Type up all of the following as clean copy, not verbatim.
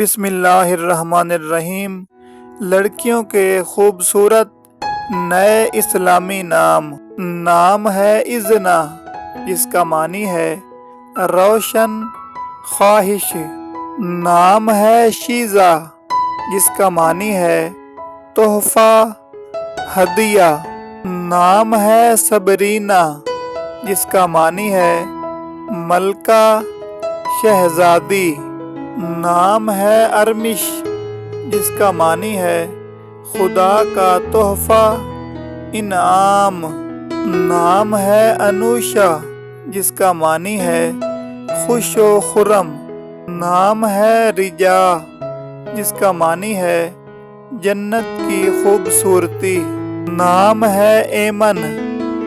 بسم اللہ الرحمن الرحیم۔ لڑکیوں کے خوبصورت نئے اسلامی نام ہے اذنا، جس کا معنی ہے روشن خواہش۔ نام ہے شیزہ، جس کا معنی ہے تحفہ ہدیہ۔ نام ہے صبرینہ، جس کا معنی ہے ملکہ شہزادی۔ نام ہے ارمش، جس کا معنی ہے خدا کا تحفہ انعام۔ نام ہے انوشا، جس کا معنی ہے خوش و خرم۔ نام ہے رجا، جس کا معنی ہے جنت کی خوبصورتی۔ نام ہے ایمن،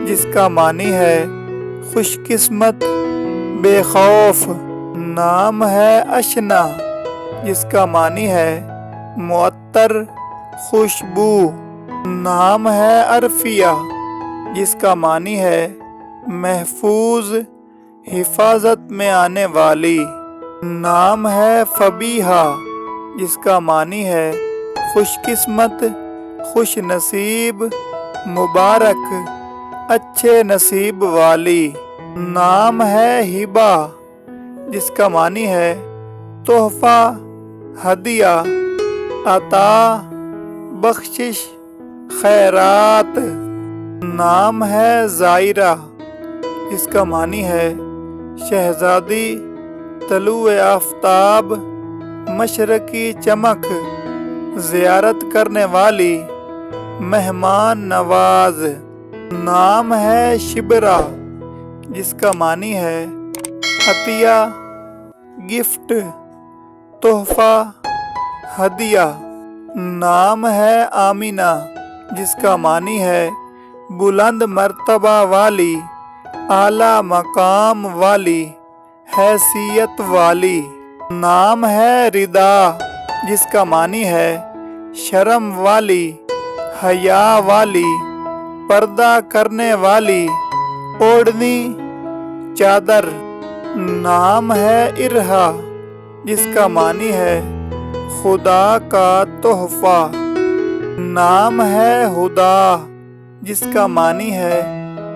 جس کا معنی ہے خوش قسمت بے خوف۔ نام ہے اشنا، جس کا معنی ہے معطر خوشبو۔ نام ہے عرفیہ، جس کا معنی ہے محفوظ حفاظت میں آنے والی۔ نام ہے فبیہہ، جس کا معنی ہے خوش قسمت، خوش نصیب، مبارک، اچھے نصیب والی۔ نام ہے ہبہ، جس کا معنی ہے تحفہ ہدیہ، عطا، بخشش، خیرات۔ نام ہے زائرہ، جس کا معنی ہے شہزادی، طلوع آفتاب، مشرقی چمک، زیارت کرنے والی، مہمان نواز۔ نام ہے شبرا، جس کا معنی ہے عطیہ، گفٹ، تحفہ، ہدیہ۔ نام ہے آمینہ، جس کا معنی ہے بلند مرتبہ والی، اعلیٰ مقام والی، حیثیت والی۔ نام ہے ردا، جس کا معنی ہے شرم والی، حیا والی، پردہ کرنے والی، اوڑھنی، چادر۔ نام ہے ارہا، جس کا معنی ہے خدا کا تحفہ۔ نام ہے ہدا، جس کا معنی ہے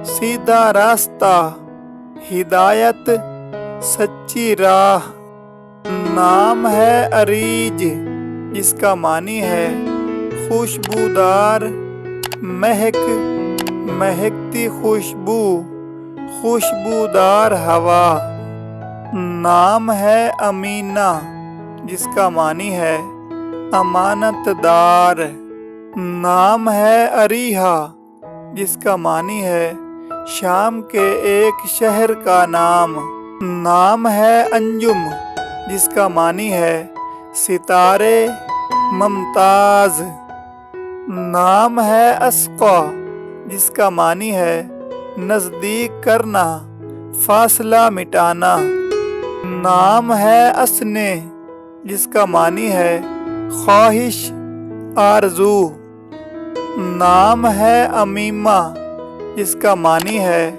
سیدھا راستہ، ہدایت، سچی راہ۔ نام ہے اریج، جس کا معنی ہے خوشبودار، مہکتی خوشبو، خوشبودار ہوا۔ نام ہے امینہ، جس کا معنی ہے امانت دار۔ نام ہے اریحہ، جس کا معنی ہے شام کے ایک شہر کا نام۔ نام ہے انجم، جس کا معنی ہے ستارے، ممتاز۔ نام ہے اسقا، جس کا معنی ہے نزدیک کرنا، فاصلہ مٹانا۔ نام ہے اسنے، جس کا معنی ہے خواہش، آرزو۔ نام ہے امیمہ، جس کا معنی ہے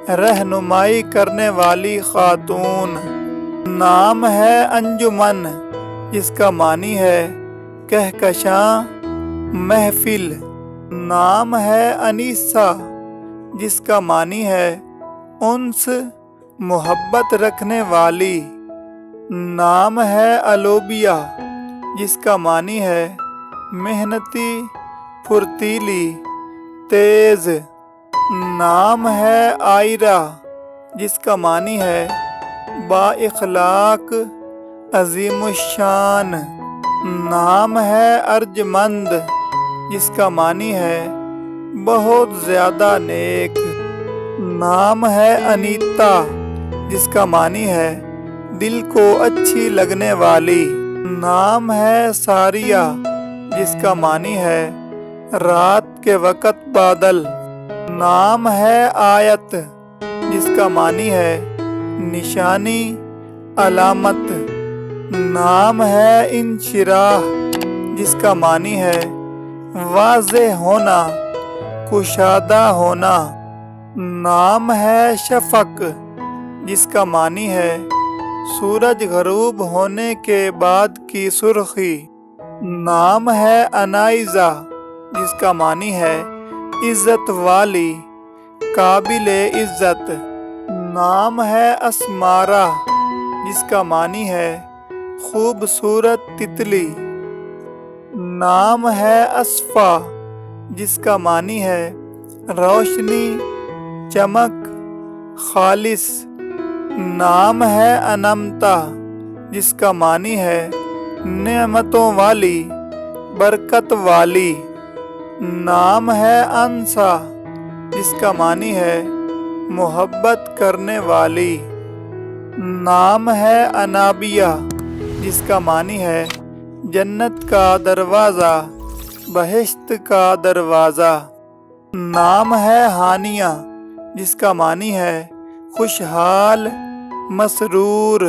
رہنمائی کرنے والی خاتون۔ نام ہے انجمن، جس کا معنی ہے کہکشاں، محفل۔ نام ہے انیسہ، جس کا معنی ہے انس، محبت رکھنے والی۔ نام ہے الوبیہ، جس کا معنی ہے محنتی، پھرتیلی، تیز۔ نام ہے عائرہ، جس کا معنی ہے با اخلاق، عظیم الشان۔ نام ہے ارجمند، جس کا معنی ہے بہت زیادہ نیک۔ نام ہے انیتا، جس کا معنی ہے دل کو اچھی لگنے والی۔ نام ہے ساریہ، جس کا معنی ہے رات کے وقت بادل۔ نام ہے آیت، جس کا معنی ہے نشانی، علامت۔ نام ہے انشراح، جس کا معنی ہے واضح ہونا، کشادہ ہونا۔ نام ہے شفق، جس کا معنی ہے سورج غروب ہونے کے بعد کی سرخی۔ نام ہے انائزہ جس کا معنی ہے عزت والی، قابل عزت۔ نام ہے اسمارہ جس کا معنی ہے خوبصورت تتلی۔ نام ہے اصفا جس کا معنی ہے روشنی، چمک، خالص۔ نام ہے انمتا جس کا معنی ہے نعمتوں والی، برکت والی۔ نام ہے انسا جس کا معنی ہے محبت کرنے والی۔ نام ہے انابیہ جس کا معنی ہے جنت کا دروازہ، بہشت کا دروازہ۔ نام ہے ہانیہ جس کا معنی ہے خوشحال، مسرور۔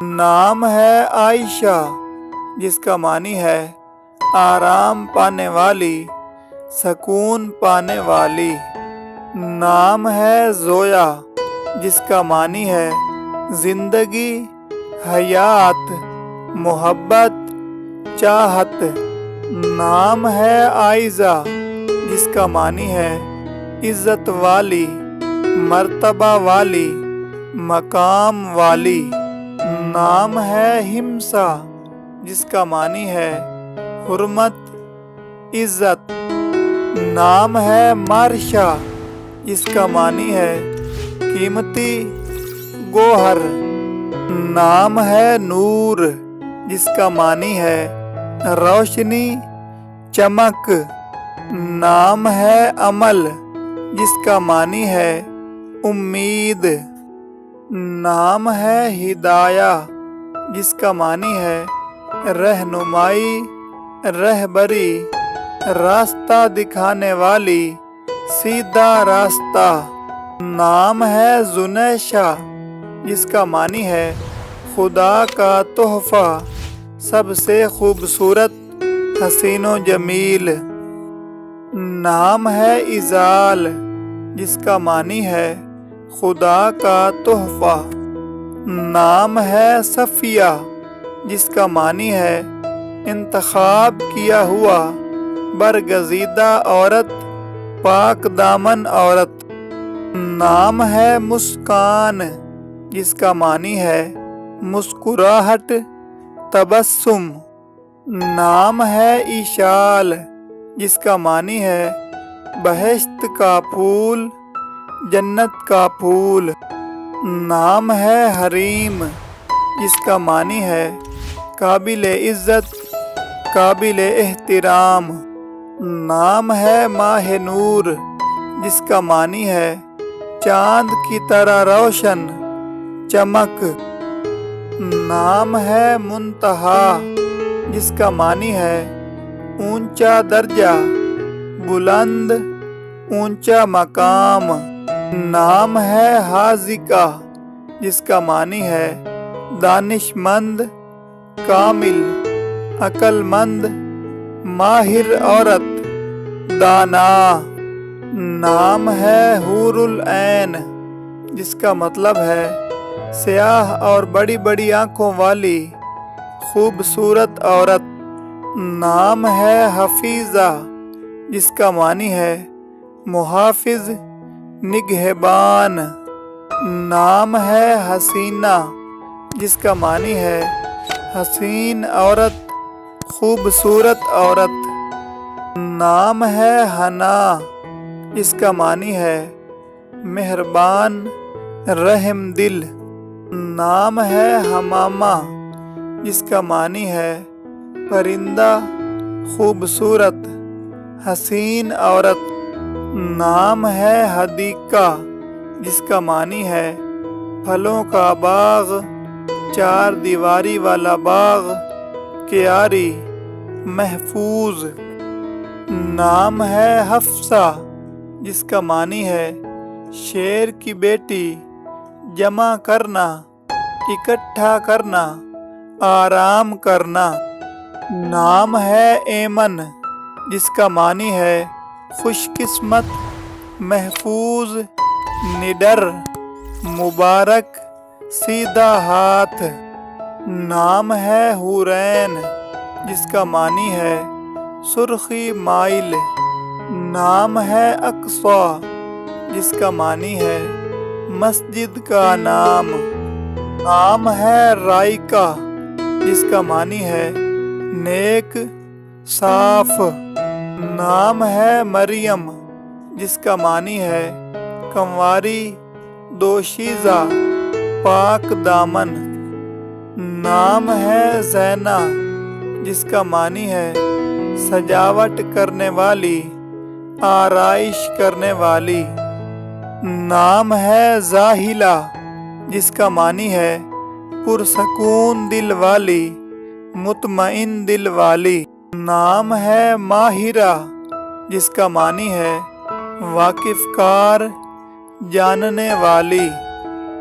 نام ہے عائشہ جس کا معنی ہے آرام پانے والی، سکون پانے والی۔ نام ہے زویا جس کا معنی ہے زندگی، حیات، محبت، چاہت۔ نام ہے عائزہ جس کا معنی ہے عزت والی، مرتبہ والی، مقام والی۔ نام ہے ہمسا جس کا معنی ہے حرمت، عزت۔ نام ہے مارشا جس کا معنی ہے قیمتی، گوہر۔ نام ہے نور جس کا معنی ہے روشنی، چمک۔ نام ہے عمل جس کا معنی ہے امید۔ نام ہے ہدایہ جس کا معنی ہے رہنمائی، رہبری، راستہ دکھانے والی، سیدھا راستہ۔ نام ہے زنیشہ جس کا معنی ہے خدا کا تحفہ، سب سے خوبصورت، حسین و جمیل۔ نام ہے ازال جس کا معنی ہے خدا کا تحفہ۔ نام ہے صفیہ جس کا معنی ہے انتخاب کیا ہوا، برگزیدہ عورت، پاک دامن عورت۔ نام ہے مسکان جس کا معنی ہے مسکراہٹ، تبسم۔ نام ہے ایشال جس کا معنی ہے بہشت کا پھول، جنت کا پھول۔ نام ہے حریم جس کا معنی ہے قابل عزت، قابل احترام۔ نام ہے ماہ نور جس کا معنی ہے چاند کی طرح روشن، چمک۔ نام ہے منتہا جس کا معنی ہے اونچا درجہ، بلند، اونچا مقام۔ نام ہے حاذقہ جس کا معنی ہے دانش مند، کامل، عقل مند، ماہر عورت، دانا۔ نام ہے حور العین جس کا مطلب ہے سیاہ اور بڑی بڑی آنکھوں والی، خوبصورت عورت۔ نام ہے حفیظہ جس کا معنی ہے محافظ، نگہبان۔ نام ہے حسینہ جس کا معنی ہے حسین عورت، خوبصورت عورت۔ نام ہے حنا جس کا معنی ہے مہربان، رحم دل۔ نام ہے حمامہ جس کا معنی ہے پرندہ، خوبصورت، حسین عورت۔ نام ہے حدیقہ جس کا معنی ہے پھلوں کا باغ، چار دیواری والا باغ، کیاری، محفوظ۔ نام ہے حفصہ جس کا معنی ہے شیر کی بیٹی، جمع کرنا، اکٹھا کرنا، آرام کرنا۔ نام ہے ایمن جس کا معنی ہے خوش قسمت، محفوظ، نڈر، مبارک، سیدھا ہاتھ۔ نام ہے حورین جس کا معنی ہے سرخی مائل۔ نام ہے اقصی جس کا معنی ہے مسجد کا نام۔ نام ہے رائکہ جس کا معنی ہے نیک صاف۔ نام ہے مریم جس کا معنی ہے کنواری دوشیزہ پاک دامن۔ نام ہے زینہ جس کا معنی ہے سجاوٹ کرنے والی آرائش کرنے والی۔ نام ہے زاہلہ جس کا معنی ہے پرسکون دل والی مطمئن دل والی۔ نام ہے ماہرہ جس کا معنی ہے واقف کار جاننے والی۔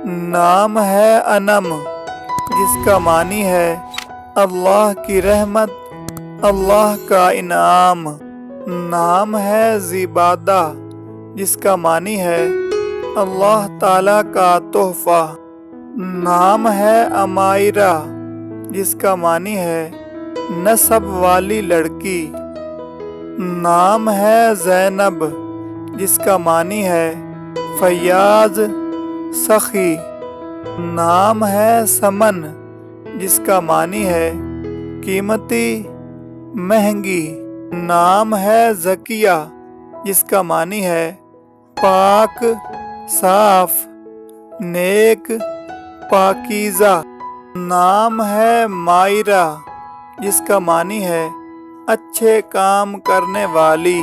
نام ہے انم جس کا معنی ہے اللہ کی رحمت اللہ کا انعام۔ نام ہے زبادہ جس کا معنی ہے اللہ تعالی کا تحفہ۔ نام ہے امائرہ جس کا معنی ہے نسب والی لڑکی۔ نام ہے زینب جس کا معنی ہے فیاض سخی۔ نام ہے سمن جس کا معنی ہے قیمتی مہنگی۔ نام ہے زکیہ جس کا معنی ہے پاک صاف نیک پاکیزہ۔ نام ہے مائرہ جس کا معنی ہے اچھے کام کرنے والی۔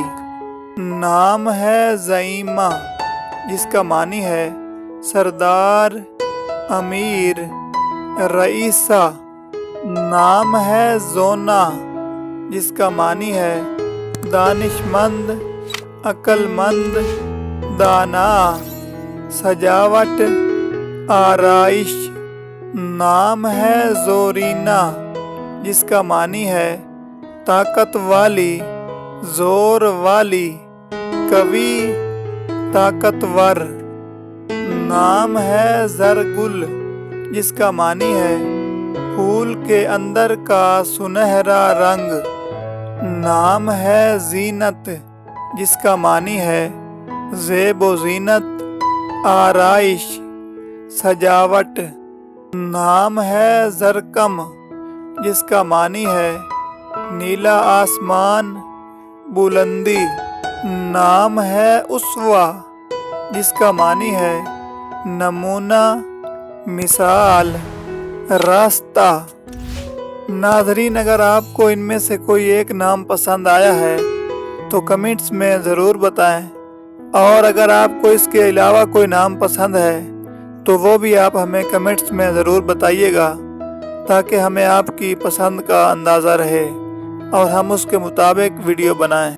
نام ہے زعیمہ جس کا معنی ہے سردار امیر رئیسہ۔ نام ہے زونا جس کا معنی ہے دانش مند عقل مند دانا سجاوٹ آرائش۔ نام ہے زورینہ جس کا معنی ہے طاقت والی زور والی قوی طاقتور۔ نام ہے زرگل جس کا معنی ہے پھول کے اندر کا سنہرا رنگ۔ نام ہے زینت جس کا معنی ہے زیب و زینت آرائش سجاوٹ۔ نام ہے زرکم جس کا معنی ہے نیلا آسمان بلندی۔ نام ہے اسوہ جس کا معنی ہے نمونہ مثال راستہ۔ ناظرین، اگر آپ کو ان میں سے کوئی ایک نام پسند آیا ہے تو کمنٹس میں ضرور بتائیں، اور اگر آپ کو اس کے علاوہ کوئی نام پسند ہے تو وہ بھی آپ ہمیں کمنٹس میں ضرور بتائیے گا، تاکہ ہمیں آپ کی پسند کا اندازہ رہے اور ہم اس کے مطابق ویڈیو بنائیں۔